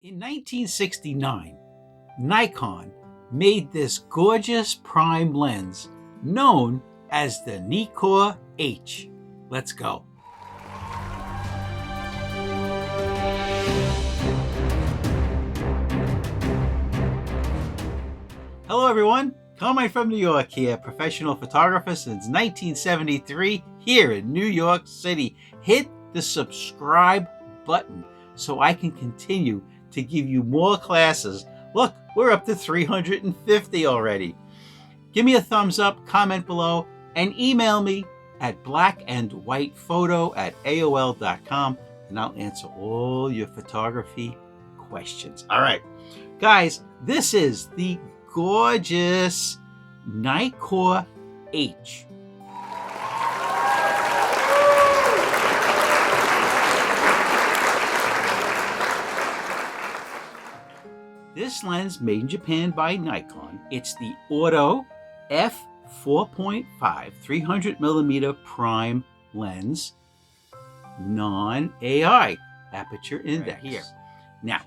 In 1969, Nikon made this gorgeous prime lens known as the Nikkor H. Let's go. Hello everyone, Carmine from New York here, professional photographer since 1973 here in New York City. Hit the subscribe button so I can continue to give you more classes. Look, we're up to 350 already. Give me a thumbs up, comment below, and email me at blackandwhitephoto@aol.com and I'll answer all your photography questions. All right, guys, this is the gorgeous Nikkor H. This lens made in Japan by Nikon. It's the Auto f4.5 300mm prime lens, non-AI aperture index. Right here. Now,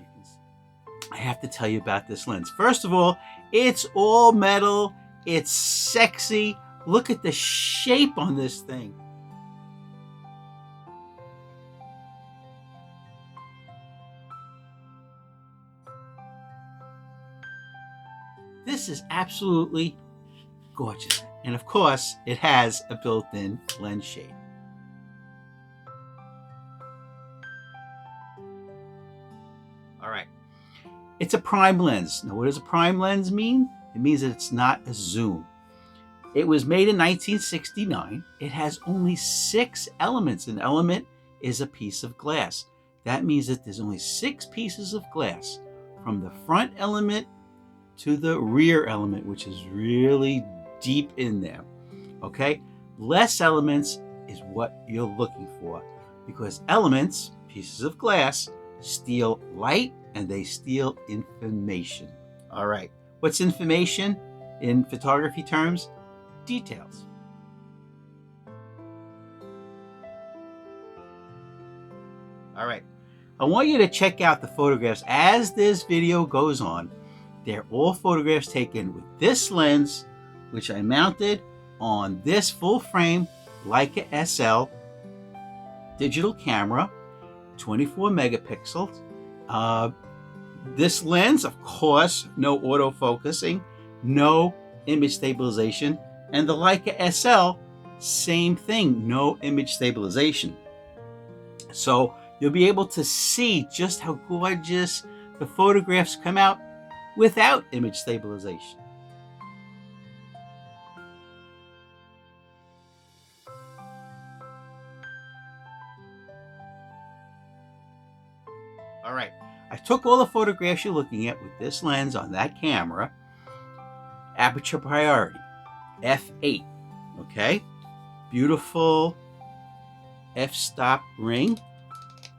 I have to tell you about this lens. First of all, it's all metal. It's sexy. Look at the shape on this thing. This is absolutely gorgeous. And of course, it has a built-in lens shade. All right. It's a prime lens. Now, what does a prime lens mean? It means that it's not a zoom. It was made in 1969. It has only 6 elements. An element is a piece of glass. That means that there's only 6 pieces of glass from the front element to the rear element, which is really deep in there. Okay? Less elements is what you're looking for, because elements, pieces of glass, steal light and they steal information. All right. What's information in photography terms? Details. All right. I want you to check out the photographs as this video goes on. They're all photographs taken with this lens, which I mounted on this full frame Leica SL digital camera, 24 megapixels. This lens, of course, no autofocusing, no image stabilization, and the Leica SL, same thing, no image stabilization. So you'll be able to see just how gorgeous the photographs come out without image stabilization. All right, I took all the photographs you're looking at with this lens on that camera. Aperture priority, f8, okay? Beautiful f-stop ring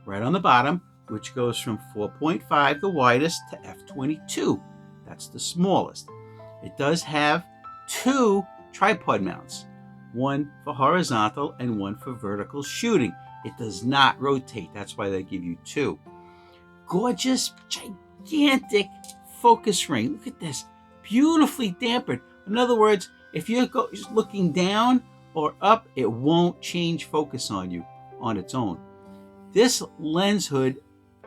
right on the bottom, which goes from 4.5, the widest, to f22. That's the smallest. It does have 2 tripod mounts, one for horizontal and one for vertical shooting. It does not rotate. That's why they give you 2. Gorgeous, gigantic focus ring. Look at this. Beautifully dampened. In other words, if you're looking down or up, it won't change focus on you on its own. This lens hood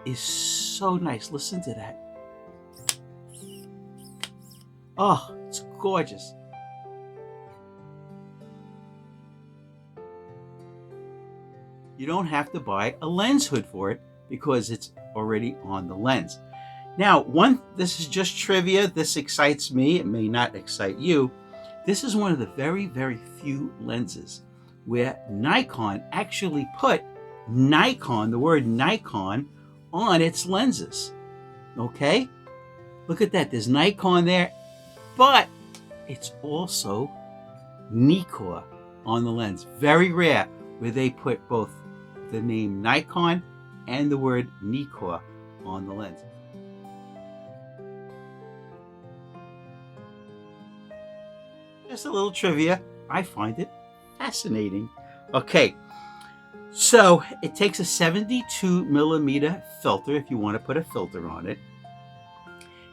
is so nice. Listen to that. Oh, it's gorgeous. You don't have to buy a lens hood for it because it's already on the lens. Now, this is just trivia. This excites me. It may not excite you. This is one of the very, very few lenses where Nikon actually put Nikon, the word Nikon, on its lenses. Okay? Look at that. There's Nikon there, but it's also Nikkor on the lens. Very rare where they put both the name Nikon and the word Nikkor on the lens. Just a little trivia. I find it fascinating. Okay, So it takes a 72mm filter if you want to put a filter on it.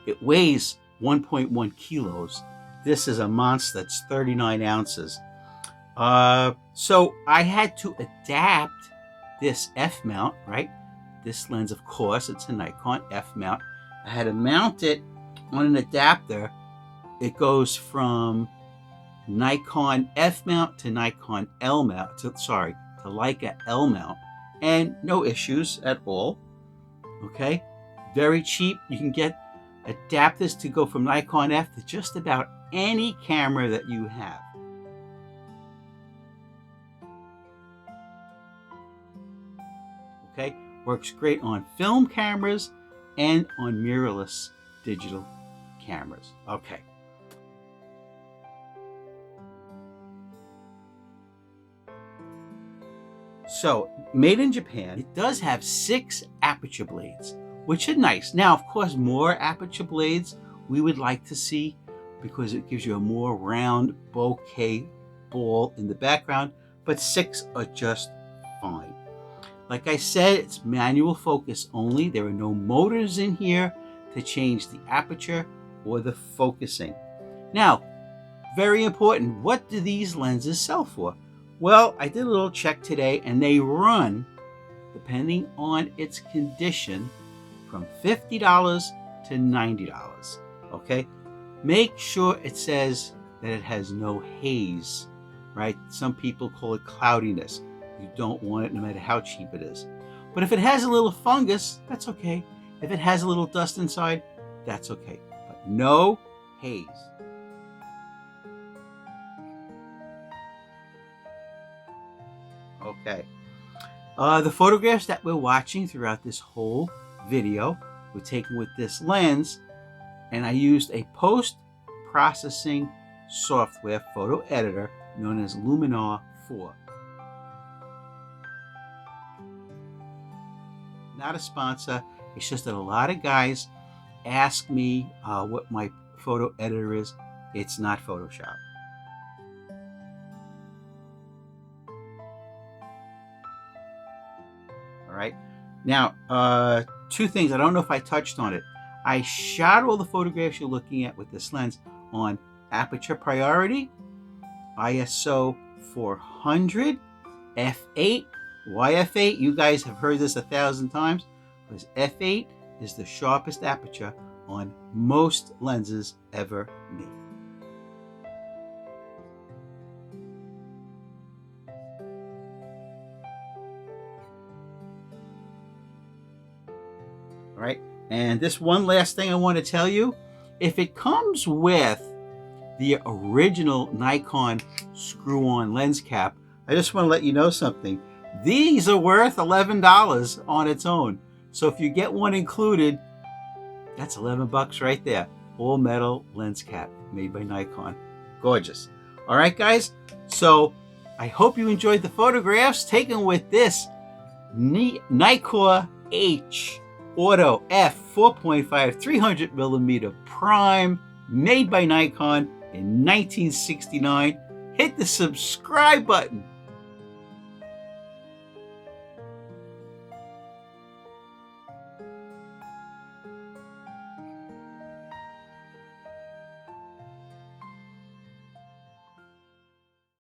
It weighs 1.1 kilos. This is a monster. It's 39 ounces. So I had to adapt this F mount, right? This lens, of course, it's a Nikon F mount. I had to mount it on an adapter. It goes from Nikon F mount to Nikon L mount, to Leica L mount, and no issues at all. Okay, very cheap. You can get adapters to go from Nikon F to just about any camera that you have. Okay, works great on film cameras and on mirrorless digital cameras. Okay. So, made in Japan. It does have 6 aperture blades, which are nice. Now, of course, more aperture blades we would like to see because it gives you a more round bokeh ball in the background, but 6 are just fine. Like I said, it's manual focus only. There are no motors in here to change the aperture or the focusing. Now, very important, what do these lenses sell for? Well, I did a little check today and they run, depending on its condition, from $50 to $90. Okay? Make sure it says that it has no haze, right? Some people call it cloudiness. You don't want it no matter how cheap it is. But if it has a little fungus, that's okay. If it has a little dust inside, that's okay. But no haze. Okay. The photographs that we're watching throughout this whole video were taken with this lens, and I used a post-processing software photo editor known as Luminar 4. Not a sponsor. It's just that a lot of guys ask me what my photo editor is. It's not Photoshop. All right. Now, 2 things. I don't know if I touched on it. I shot all the photographs you're looking at with this lens on aperture priority, ISO 400, f8. Why f8? You guys have heard this 1,000 times, because f8 is the sharpest aperture on most lenses ever made. All right, and this one last thing I want to tell you, if it comes with the original Nikon screw-on lens cap, I just want to let you know something. These are worth $11 on its own. So if you get one included, that's $11 right there. All metal lens cap made by Nikon. Gorgeous. All right, guys. So I hope you enjoyed the photographs taken with this Nikkor H Auto f4.5 300mm prime made by Nikon in 1969. Hit the subscribe button.